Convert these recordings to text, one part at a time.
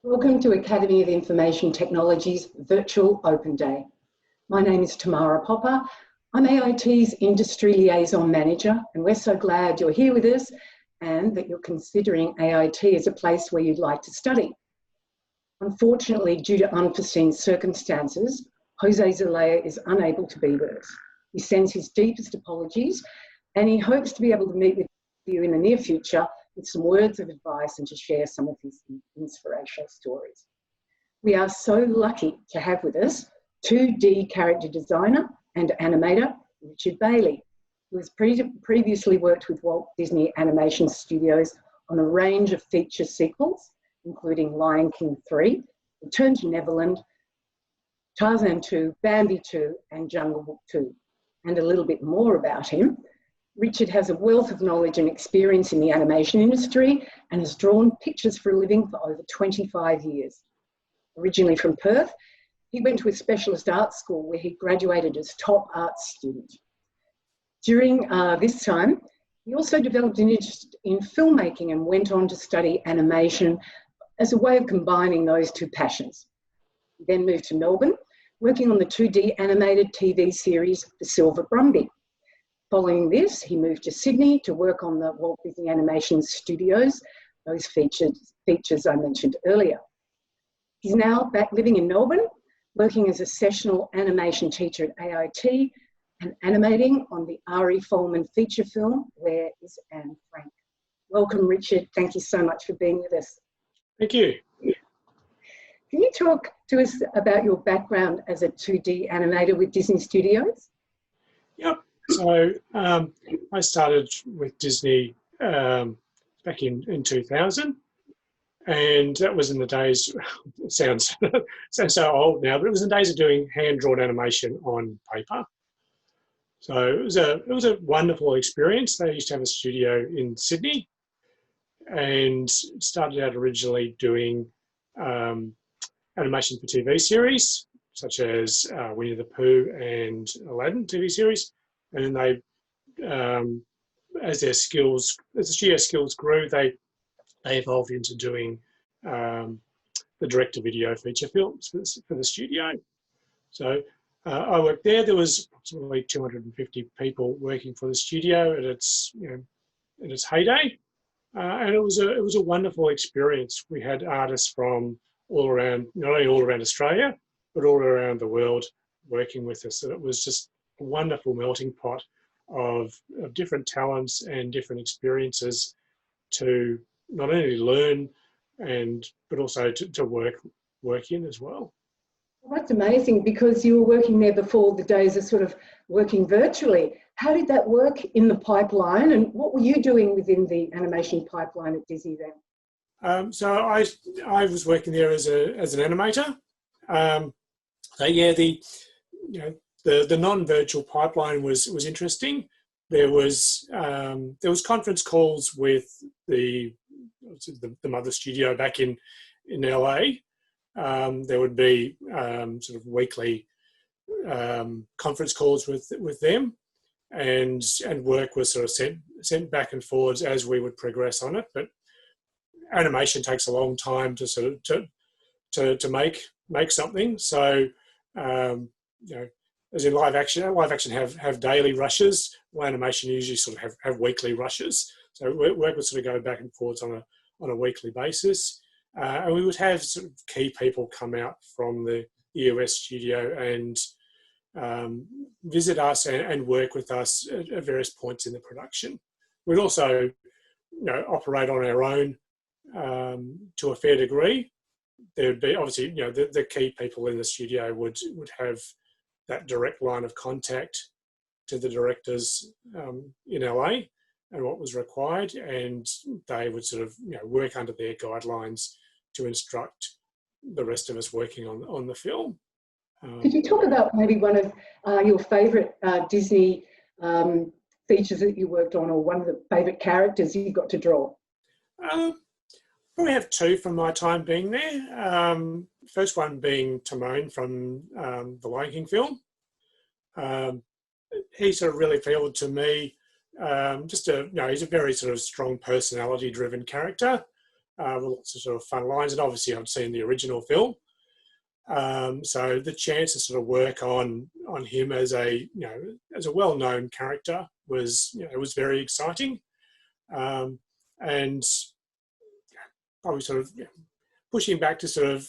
Welcome to Academy of Information Technology's Virtual Open Day. My name is Tamara Popper. I'm AIT's Industry Liaison Manager, and we're so glad you're here with us and that you're considering AIT as a place where you'd like to study. Unfortunately, due to unforeseen circumstances, Jose Zelaya is unable to be with us. He sends his deepest apologies and he hopes to be able to meet with you in the near future with some words of advice and to share some of his inspirational stories. We are so lucky to have with us 2D character designer and animator Richard Bailey, who has previously worked with Walt Disney Animation Studios on a range of feature sequels, including Lion King 3, Return to Neverland, Tarzan 2, Bambi 2, and Jungle Book 2. And a little bit more about him. Richard has a wealth of knowledge and experience in the animation industry and has drawn pictures for a living for over 25 years. Originally from Perth, he went to a specialist arts school where he graduated as top arts student. During this time, he also developed an interest in filmmaking and went on to study animation as a way of combining those two passions. He then moved to Melbourne, working on the 2D animated TV series The Silver Bambi. Following this, he moved to Sydney to work on the Walt Disney Animation Studios, those features I mentioned earlier. He's now back living in Melbourne, working as a sessional animation teacher at AIT and animating on the Ari Folman feature film, Where is Anne Frank? Welcome, Richard. Thank you so much for being with us. Thank you. Can you talk to us about your background as a 2D animator with Disney Studios? Yep. So I started with Disney back in 2000, and that was in the days, it sounds so old now, but it was in the days of doing hand-drawn animation on paper. So it was a wonderful experience. They used to have a studio in Sydney, and started out originally doing animation for TV series, such as Winnie the Pooh and Aladdin TV series. And they, as the studio skills grew, they evolved into doing the direct-to-video feature films for the studio. So I worked there. There was approximately 250 people working for the studio at its heyday, and it was a wonderful experience. We had artists from all around, not only all around Australia, but all around the world working with us. And it was just a wonderful melting pot of different talents and different experiences to not only learn but also to work in as well. Well, that's amazing, because you were working there before the days of sort of working virtually. How did that work in the pipeline, and what were you doing within the animation pipeline at Disney then? So I was working there as an animator. So yeah, the non-virtual pipeline was interesting. There was conference calls with the mother studio back in LA. There would be sort of weekly conference calls with them, and work was sort of sent back and forwards as we would progress on it. But animation takes a long time to sort of to make something. So as in live action have daily rushes. Well, animation usually sort of have weekly rushes. So work would sort of go back and forwards on a weekly basis. And we would have sort of key people come out from the US studio and visit us and work with us at various points in the production. We'd also operate on our own to a fair degree. There would be obviously the key people in the studio would have that direct line of contact to the directors in LA and what was required, and they would sort of work under their guidelines to instruct the rest of us working on the film. Could you talk about maybe one of your favourite Disney features that you worked on, or one of the favourite characters you got to draw? Probably have two from my time being there. First one being Timon from the Lion King film. He sort of really appealed to me. He's a very sort of strong personality-driven character. with lots of sort of fun lines. And obviously I'd seen the original film. So the chance to sort of work on him as a well-known character was, it was very exciting. And probably sort of pushing back to sort of,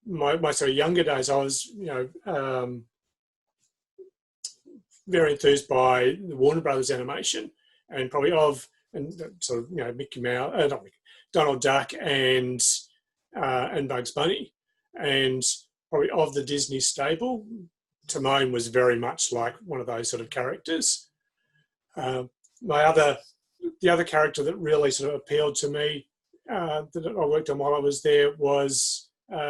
my sort of younger days, I was, very enthused by the Warner Brothers animation, and probably sort of, Mickey Mouse, Donald Duck and Bugs Bunny. And probably of the Disney stable, Timon was very much like one of those sort of characters. The other character that really sort of appealed to me, that I worked on while I was there, was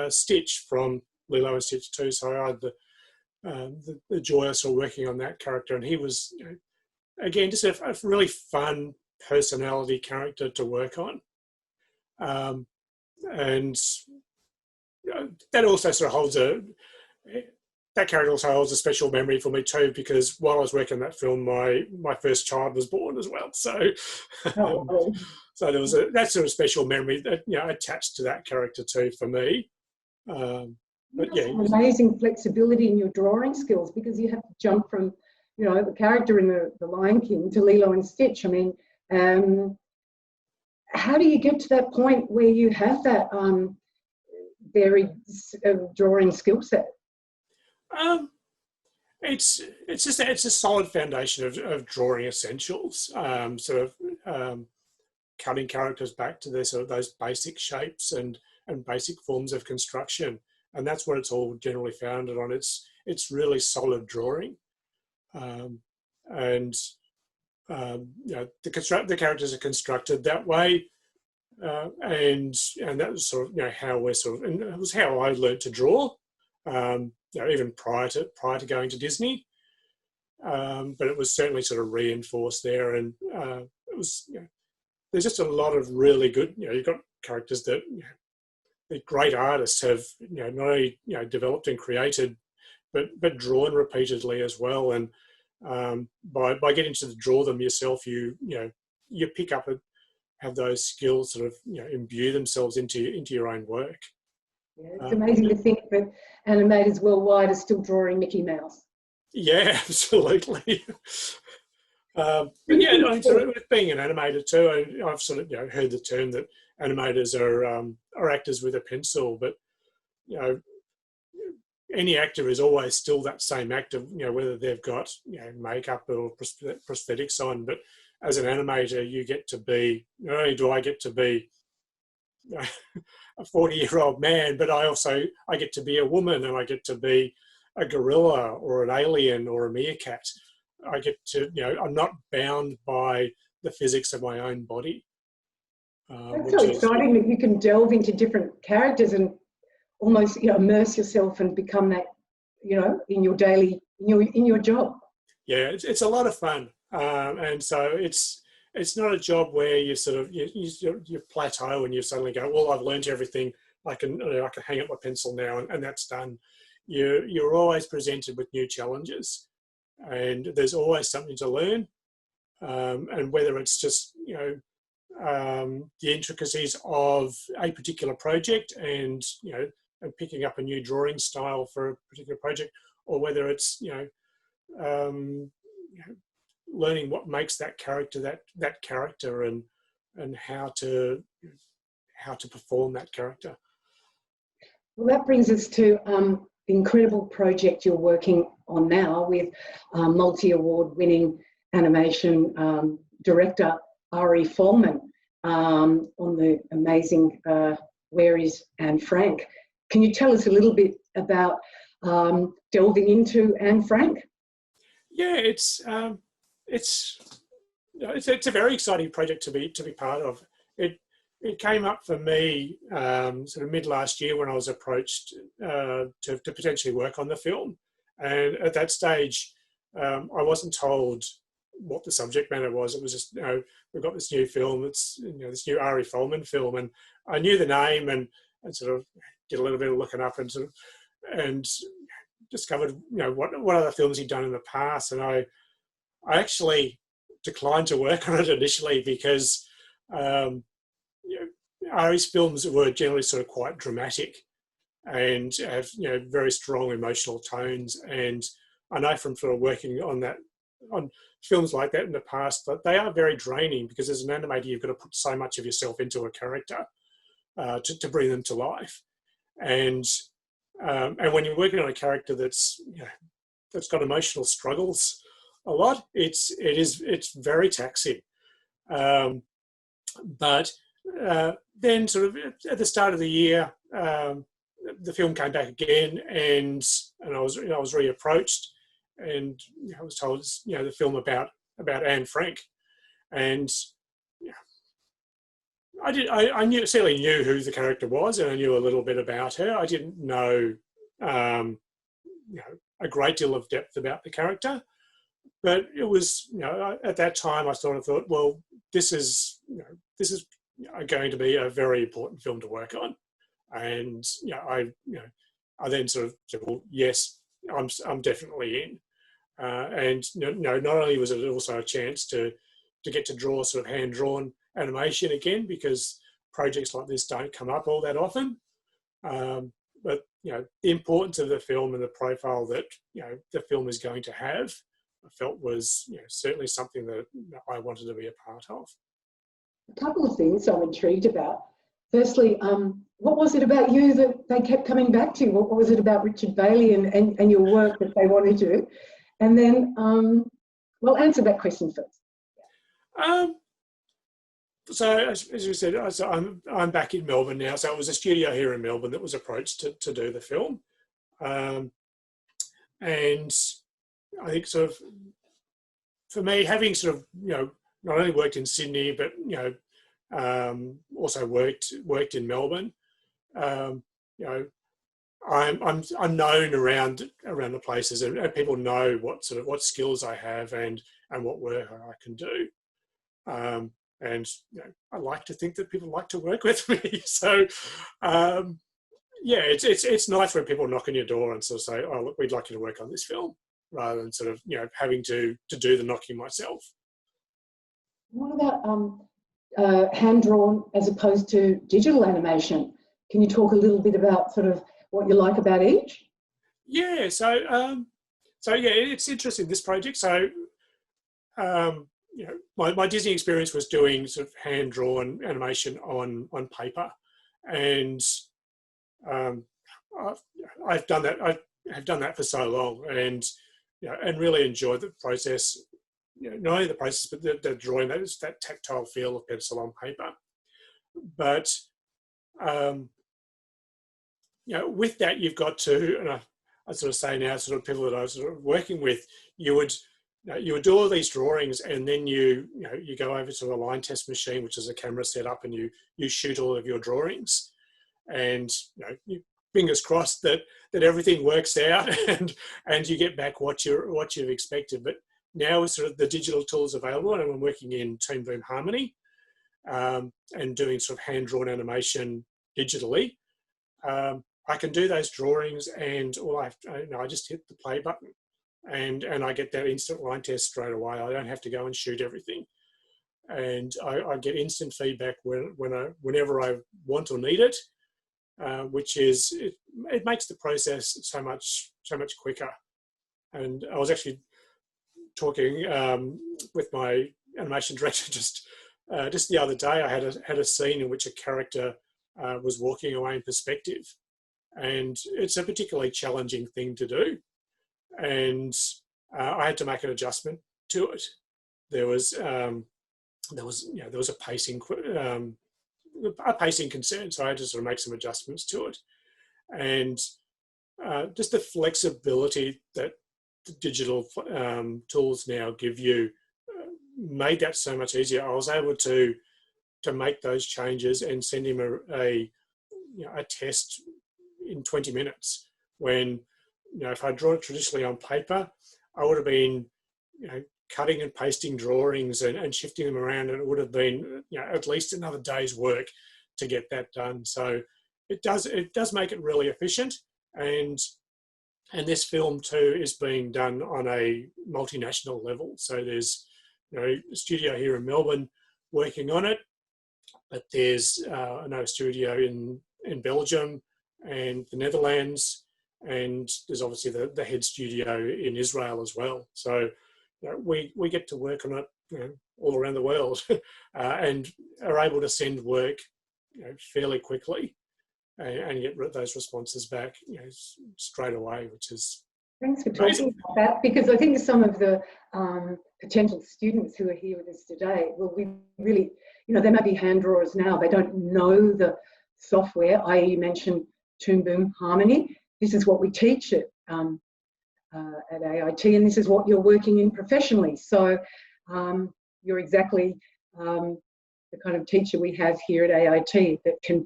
Stitch from Lilo and Stitch 2. So I had the joy of sort of working on that character, and he was, again, just a really fun personality character to work on. And that also sort of holds that character also holds a special memory for me too, because while I was working on that film, my first child was born as well. So, so there was that sort of special memory that, attached to that character too for me. But yeah, amazing flexibility in your drawing skills, because you have to jump from, the character in the Lion King to Lilo and Stitch. I mean, how do you get to that point where you have that varied drawing skill set? It's a solid foundation of drawing essentials. Sort of cutting characters back to their sort of those basic shapes and basic forms of construction, and that's what it's all generally founded on. It's really solid drawing, and the characters are constructed that way. And that was sort of how we're sort of, and it was how I learned to draw, even prior to going to Disney, but it was certainly sort of reinforced there, and it was there's just a lot of really good, you've got characters that the great artists have not only developed and created, but drawn repeatedly as well, and by getting to draw them yourself, you pick up have those skills sort of imbue themselves into your own work. Yeah, it's amazing to think that animators worldwide are still drawing Mickey Mouse. Yeah, absolutely. But yeah, so with being an animator too, I've sort of heard the term that animators are actors with a pencil, but any actor is always still that same actor, whether they've got makeup or prosthetics on, but as an animator, you get to be, not only do I get to be a 40-year-old man, but I get to be a woman, and I get to be a gorilla or an alien or a meerkat. I get to, I'm not bound by the physics of my own body. That's so exciting that you can delve into different characters and almost, immerse yourself and become that, in your daily, in your job. Yeah, it's a lot of fun. And so it's not a job where you sort of you plateau and you suddenly go, well, I've learned everything. I can hang up my pencil now and that's done. You're always presented with new challenges, and there's always something to learn. And whether it's just the intricacies of a particular project and and picking up a new drawing style for a particular project, or whether it's learning what makes that character that character, and how to perform that character. Well, that brings us to the incredible project you're working on now with multi-award winning animation director Ari Folman on the amazing Where Is Anne Frank. Can you tell us a little bit about delving into Anne Frank? Yeah, it's a very exciting project to be part of. It came up for me sort of mid last year when I was approached to potentially work on the film, and at that stage I wasn't told what the subject matter was. It was just we've got this new film. It's this new Ari Folman film, and I knew the name and sort of did a little bit of looking up and discovered what other films he'd done in the past, and I actually declined to work on it initially because Ari's films were generally sort of quite dramatic and have, you know, very strong emotional tones. And I know from sort of working on films like that in the past, that they are very draining, because as an animator, you've got to put so much of yourself into a character to bring them to life. And when you're working on a character that's, you know, that's got emotional struggles a lot, it's very taxing. But then sort of at the start of the year, the film came back again, and I was reapproached, and I was told, you know, the film about Anne Frank, and you know, I certainly knew who the character was, and I knew a little bit about her. I didn't know, you know, a great deal of depth about the character, but it was, you know, at that time I sort of thought, well, this is going to be a very important film to work on. And I then sort of said, well, yes, I'm definitely in. And not only was it also a chance to get to draw sort of hand-drawn animation again, because projects like this don't come up all that often. But the importance of the film and the profile that the film is going to have, I felt was certainly something that I wanted to be a part of. A couple of things I'm intrigued about. Firstly, what was it about you that they kept coming back to? What was it about Richard Bailey and your work that they wanted to? And then, well, answer that question first. So as you said, I'm back in Melbourne now. So it was a studio here in Melbourne that was approached to do the film. And I think sort of, for me, having sort of, not only worked in Sydney, but, also worked in Melbourne, I'm known around the places, and people know what skills I have and what work I can do. And I like to think that people like to work with me. So, it's nice when people knock on your door and sort of say, "Oh, look, we'd like you to work on this film," rather than sort of having to do the knocking myself. What about hand-drawn as opposed to digital animation? Can you talk a little bit about sort of what you like about each? Yeah, so it's interesting, this project. So, my Disney experience was doing sort of hand-drawn animation on paper, and I've done that. I have done that for so long, and and really enjoyed the process. Not only the process, but the drawing, that tactile feel of pencil on paper. But with that, you've got to, and I sort of say now, sort of people that I was sort of working with, you would do all these drawings, and then you go over to a line test machine, which is a camera set up, and you shoot all of your drawings, and you fingers crossed that everything works out, and you get back what you've expected. But now with sort of the digital tools available, and I'm working in Team Boom Harmony, and doing sort of hand-drawn animation digitally, I can do those drawings, and I just hit the play button, and I get that instant line test straight away. I don't have to go and shoot everything, and I get instant feedback whenever I want or need it, which is it makes the process so much quicker. And I was actually talking with my animation director just the other day. I had a scene in which a character was walking away in perspective, and it's a particularly challenging thing to do, and I had to make an adjustment to it. There was a pacing concern, so I had to sort of make some adjustments to it, and just the flexibility that the digital tools now give you made that so much easier. I was able to make those changes and send him a test in 20 minutes, when if I drawn it traditionally on paper, I would have been cutting and pasting drawings and shifting them around, and it would have been at least another day's work to get that done. So it does make it really efficient, and this film too is being done on a multinational level. So there's a studio here in Melbourne working on it, but there's another studio in Belgium and the Netherlands, and there's obviously the head studio in Israel as well. So we get to work on it all around the world and are able to send work fairly quickly and get those responses back straight away, which is Thanks for amazing. talking about that, because I think some of the potential students who are here with us today will be really, they may be hand drawers now. They don't know the software, i.e. you mentioned Toon Boom Harmony. This is what we teach at AIT, and this is what you're working in professionally. So you're exactly the kind of teacher we have here at AIT that can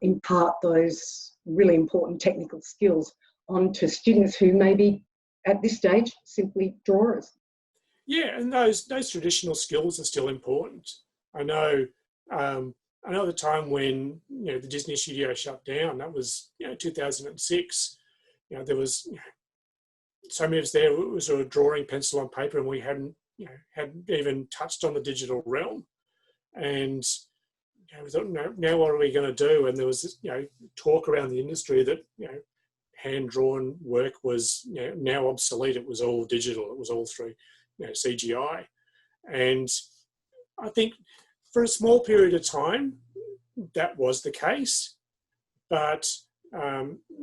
impart those really important technical skills onto students who may be at this stage simply drawers. Yeah, and those traditional skills are still important. I know at the time when the Disney studio shut down, that was 2006. There was so many of us there. It was sort of drawing pencil on paper, and we hadn't even touched on the digital realm. And we thought, now what are we going to do? And there was talk around the industry that hand-drawn work was now obsolete. It was all digital. It was all through CGI. And I think for a small period of time, that was the case. But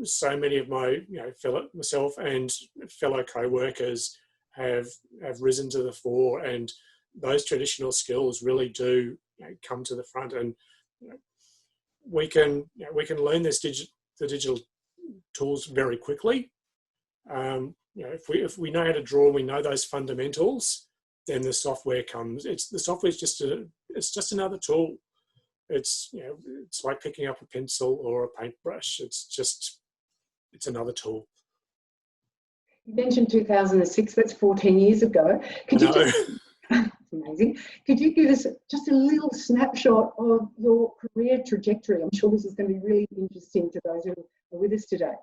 so many of my myself and fellow co-workers have risen to the fore, and those traditional skills really do come to the front. And we can learn the digital tools very quickly. If we know how to draw, we know those fundamentals, then the software comes. The software is just another tool. It's like picking up a pencil or a paintbrush. It's another tool. You mentioned 2006. That's 14 years ago. Amazing. Could you give us just a little snapshot of your career trajectory? I'm sure this is going to be really interesting to those who are with us today.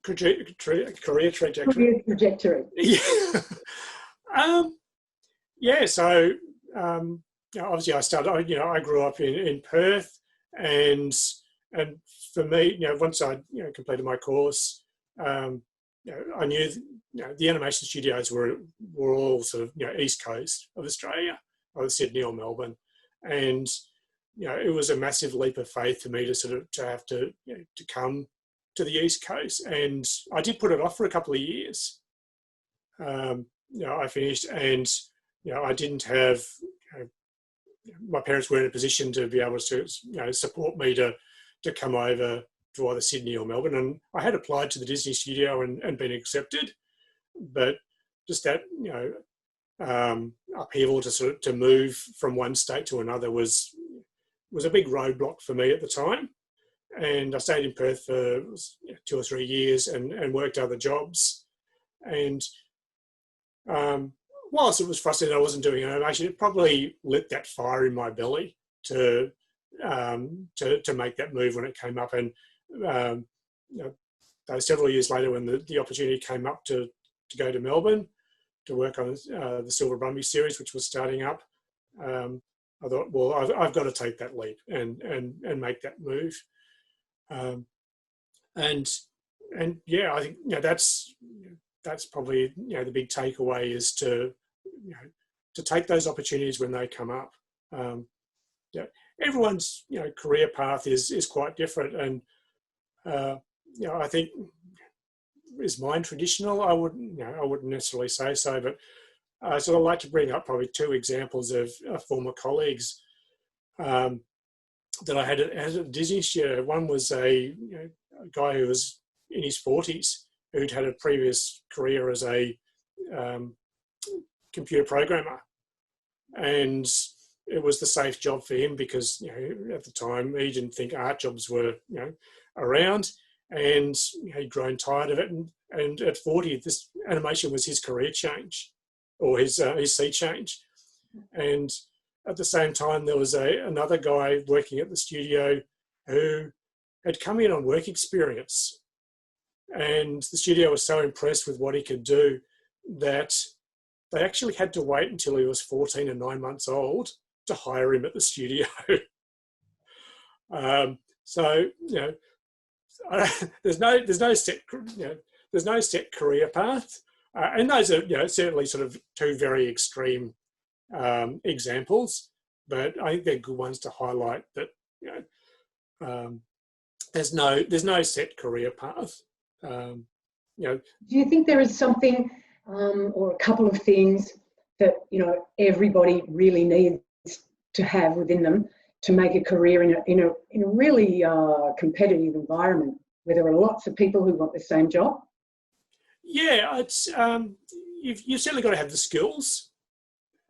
Career trajectory. Career trajectory. Yeah. So obviously I started. I grew up in Perth, and for me, once I completed my course, I knew the animation studios were all sort of east coast of Australia, either Sydney or Melbourne, and it was a massive leap of faith for me to have to come to the East Coast. And I did put it off for a couple of years. I finished, and I didn't have my parents were in a position to be able to support me to come over to either Sydney or Melbourne. And I had applied to the Disney studio and been accepted, but just that upheaval to move from one state to another was a big roadblock for me at the time. And I stayed in Perth for 2 or 3 years and worked other jobs. And whilst it was frustrating I wasn't doing animation, it probably lit that fire in my belly to make that move when it came up. And several years later, when the opportunity came up to go to Melbourne to work on the Silver Bambi series, which was starting up, I thought, well, I've got to take that leap and make that move. And yeah, I think that's probably the big takeaway is to take those opportunities when they come up. Everyone's career path is quite different, and I think, is mine traditional? I wouldn't necessarily say so, but so I'd like to bring up probably 2 examples of former colleagues that I had at Disney studio. One was a guy who was in his 40s who'd had a previous career as a computer programmer, and it was the safe job for him because at the time he didn't think art jobs were around, and he'd grown tired of it. And at 40, this animation was his career change, or his sea change. And at the same time, there was another guy working at the studio who had come in on work experience, and the studio was so impressed with what he could do that they actually had to wait until he was 14 and 9 months old to hire him at the studio. So there's no set there's no set career path, and those are certainly sort of two very extreme examples, but I think they're good ones to highlight that there's no set career path. Do you think there is something or a couple of things that everybody really needs to have within them to make a career in a really competitive environment where there are lots of people who want the same job? Yeah, it's you've certainly got to have the skills.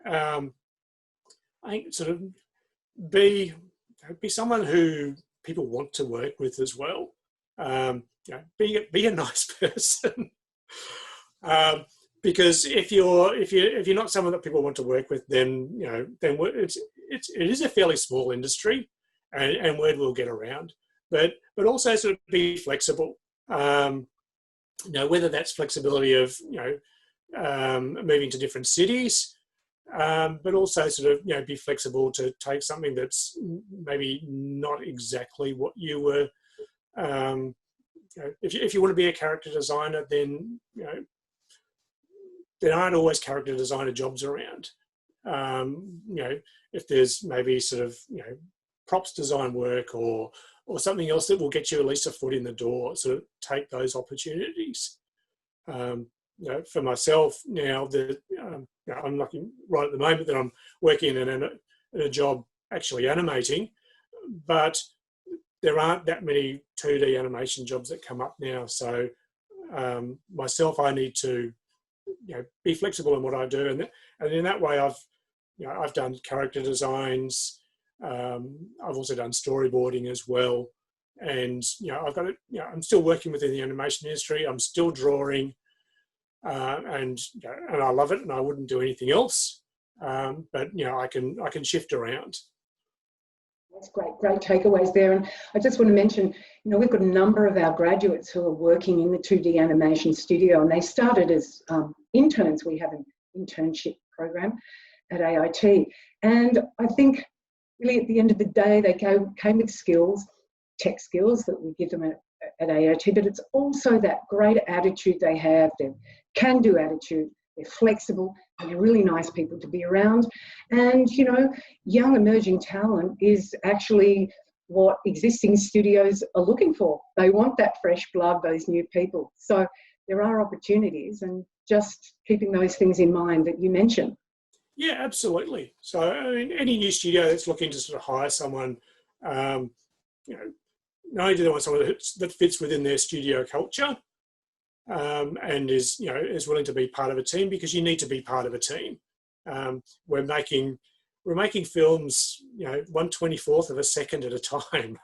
I think sort of be someone who people want to work with as well. Be a nice person. Because if you're not someone that people want to work with, then it is a fairly small industry, and word will get around. But also sort of be flexible. Whether that's flexibility of moving to different cities, but also sort of be flexible to take something that's maybe not exactly what you were. If you want to be a character designer, then there aren't always character designer jobs around. If there's maybe sort of props design work or something else that will get you at least a foot in the door, sort of take those opportunities. For myself now, I'm lucky right at the moment that I'm working in a job actually animating, but there aren't that many 2D animation jobs that come up now. So myself, I need to be flexible in what I do, and in that way, I've done character designs. I've also done storyboarding as well, and I've got it. I'm still working within the animation industry. I'm still drawing, and I love it, and I wouldn't do anything else. But I can shift around. That's great takeaways there. And I just want to mention, we've got a number of our graduates who are working in the 2D animation studio, and they started as interns. We have an internship program at AIT. And I think really at the end of the day, they came with skills, tech skills that we give them at AIT, but it's also that great attitude they have, their can-do attitude. They're flexible and they're really nice people to be around. And, young emerging talent is actually what existing studios are looking for. They want that fresh blood, those new people. So there are opportunities, and just keeping those things in mind that you mentioned. Yeah, absolutely. So, any new studio that's looking to sort of hire someone, not only do they want someone that fits within their studio culture, and is willing to be part of a team, because you need to be part of a team. We're making films 1/24th of a second at a time.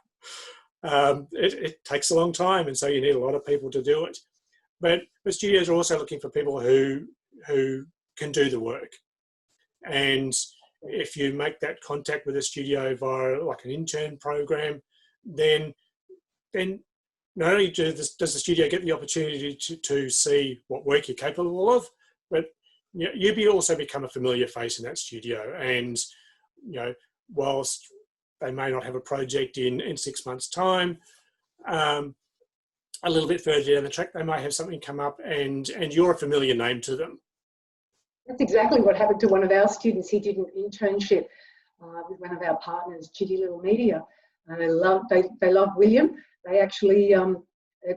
It takes a long time, and so you need a lot of people to do it. But studios are also looking for people who can do the work. And if you make that contact with a studio via like an intern program, then not only does the studio get the opportunity to see what work you're capable of, but you also become a familiar face in that studio. And whilst they may not have a project in 6 months' time, a little bit further down the track, they may have something come up, and you're a familiar name to them. That's exactly what happened to one of our students. He did an internship with one of our partners, Chitty Little Media. They love William. They actually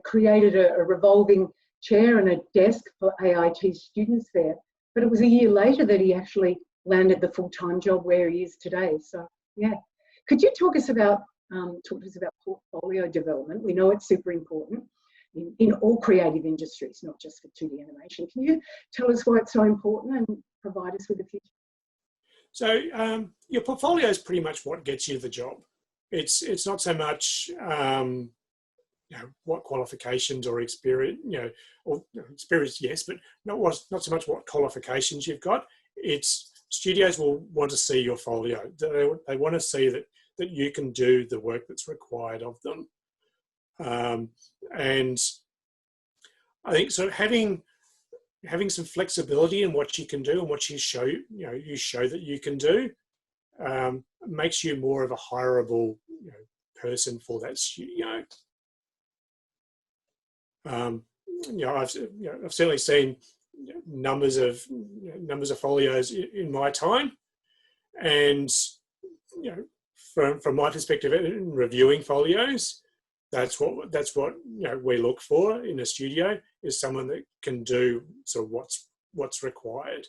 created a revolving chair and a desk for AIT students there. But it was a year later that he actually landed the full-time job where he is today. So, yeah. Could you talk to us about portfolio development? We know it's super important in all creative industries, not just for 2D animation. Can you tell us why it's so important and provide us with a few? So your portfolio is pretty much what gets you the job. It's not so much what qualifications or experience, or experience, yes, but not so much what qualifications you've got. It's studios will want to see your folio. They want to see that you can do the work that's required of them. And I think so having some flexibility in what you can do and what you show that you can do makes you more of a hireable person for that studio. I've certainly seen numbers of folios in my time, and from my perspective in reviewing folios, that's what we look for in a studio, is someone that can do sort of what's required.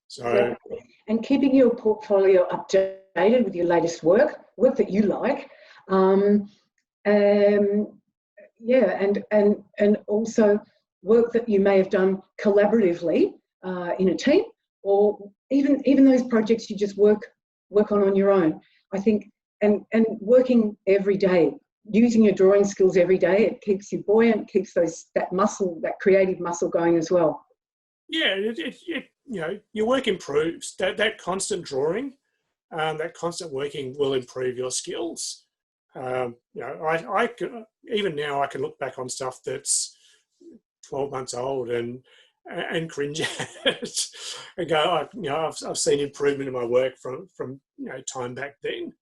So, exactly. And keeping your portfolio updated with your latest work that you like. And also work that you may have done collaboratively in a team, or even those projects you just work on your own. I think, and working every day, using your drawing skills every day, it keeps you buoyant, keeps that creative muscle going as well. Yeah, your work improves. That constant drawing, that constant working will improve your skills. I can, even now I can look back on stuff that's 12 months old and cringe at it and go, I've seen improvement in my work from time back then.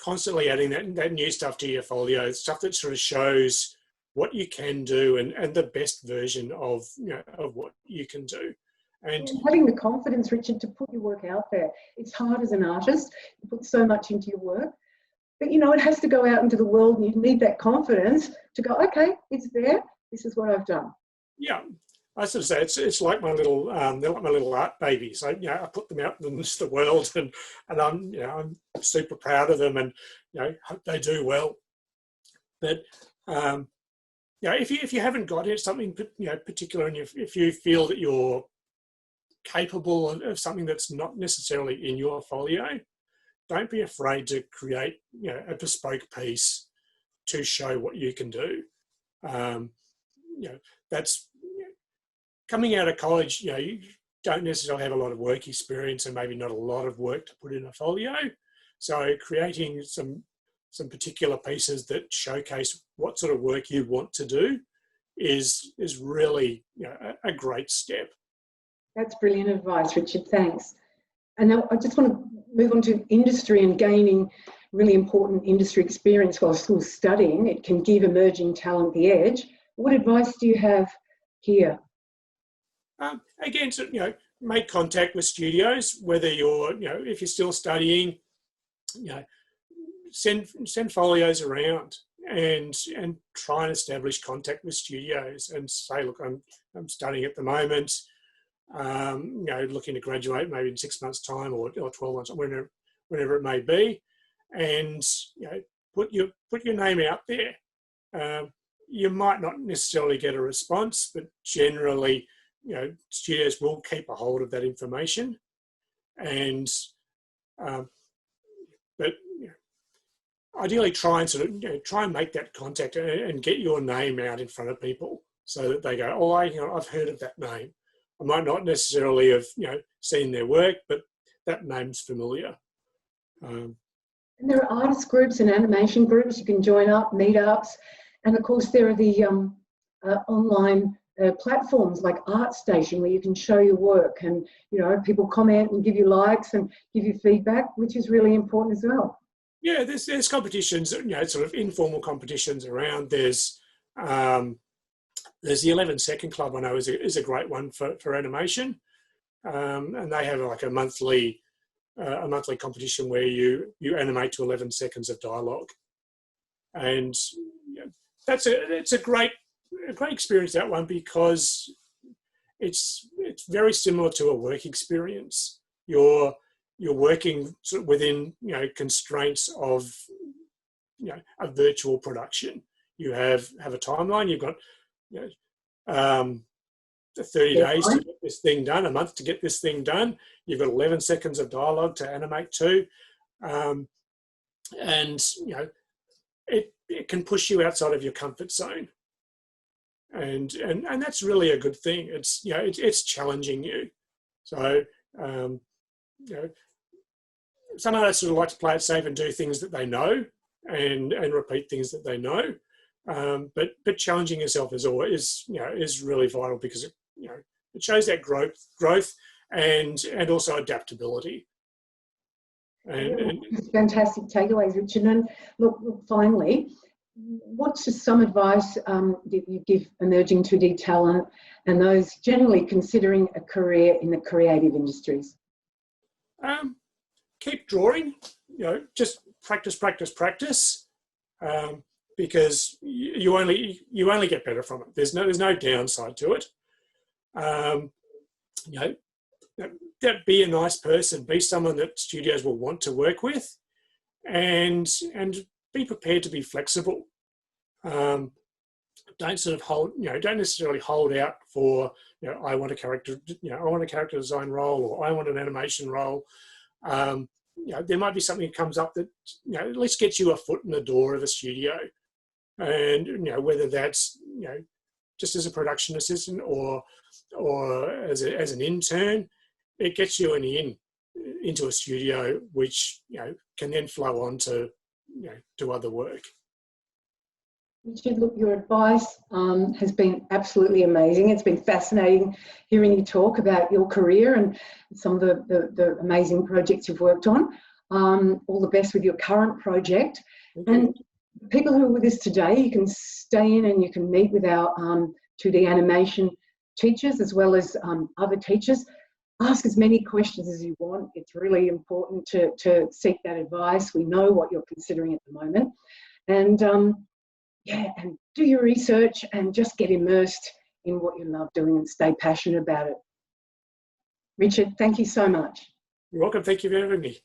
Constantly adding that new stuff to your folio, stuff that sort of shows what you can do and the best version of what you can do. And having the confidence, Richard, to put your work out there. It's hard as an artist. You put so much into your work, but it has to go out into the world, and you need that confidence to go, okay, it's there. This is what I've done. Yeah, I sort of say it's like my little they're like my little art babies. I put them out in the world, and I'm super proud of them, and hope they do well. But if you haven't got it, something particular, and if you feel that you're capable of something that's not necessarily in your folio, don't be afraid to create a bespoke piece to show what you can do. That's coming out of college. You don't necessarily have a lot of work experience and maybe not a lot of work to put in a folio. So creating some particular pieces that showcase what sort of work you want to do is really a great step. That's brilliant advice, Richard. Thanks. And now I just want to move on to industry and gaining really important industry experience while still studying. It can give emerging talent the edge. What advice do you have here? Again, make contact with studios, whether if you're still studying, send folios around and try and establish contact with studios and say, look, I'm studying at the moment. Looking to graduate maybe in 6 months' time or 12 months, whenever it may be, and put your name out there. You might not necessarily get a response, but generally, studios will keep a hold of that information, and ideally try and make that contact and get your name out in front of people so that they go, oh, I've heard of that name. I might not necessarily have, seen their work, but that name's familiar. And there are artist groups and animation groups you can join up, meetups, and of course there are the online platforms like ArtStation where you can show your work, and people comment and give you likes and give you feedback, which is really important as well. Yeah, there's competitions, sort of informal competitions around. There's the 11 Second Club, I know, is a great one for animation, and they have like a monthly competition where you animate to 11 seconds of dialogue, and it's a great experience, that one, because it's very similar to a work experience. You're working sort of within constraints of a virtual production. You have a timeline. You've got 30 days to get this thing done, a month to get this thing done. You've got 11 seconds of dialogue to animate to, and it can push you outside of your comfort zone, and that's really a good thing. It's challenging you. So some artists sort of like to play it safe and do things that they know and repeat things that they know. But challenging yourself is always is really vital, because it shows that growth and also adaptability. And fantastic takeaways, Richard. And look, finally, what's just some advice that you give emerging 2D talent and those generally considering a career in the creative industries? Keep drawing. Just practice, because you only get better from it. There's no downside to it. Be a nice person. Be someone that studios will want to work with, and be prepared to be flexible. Don't necessarily hold out for, I want a character design role, or I want an animation role. There might be something that comes up that, at least gets you a foot in the door of a studio. And, whether that's, just as a production assistant or as an intern, it gets you into a studio, which, can then flow on to other work. Richard, look, your advice has been absolutely amazing. It's been fascinating hearing you talk about your career and some of the amazing projects you've worked on. All the best with your current project. And people who are with us today, you can stay in and you can meet with our 2D animation teachers as well as other teachers. Ask as many questions as you want. It's really important to seek that advice. We know what you're considering at the moment. And and do your research and just get immersed in what you love doing and stay passionate about it. Richard, thank you so much. You're welcome. Thank you for having me.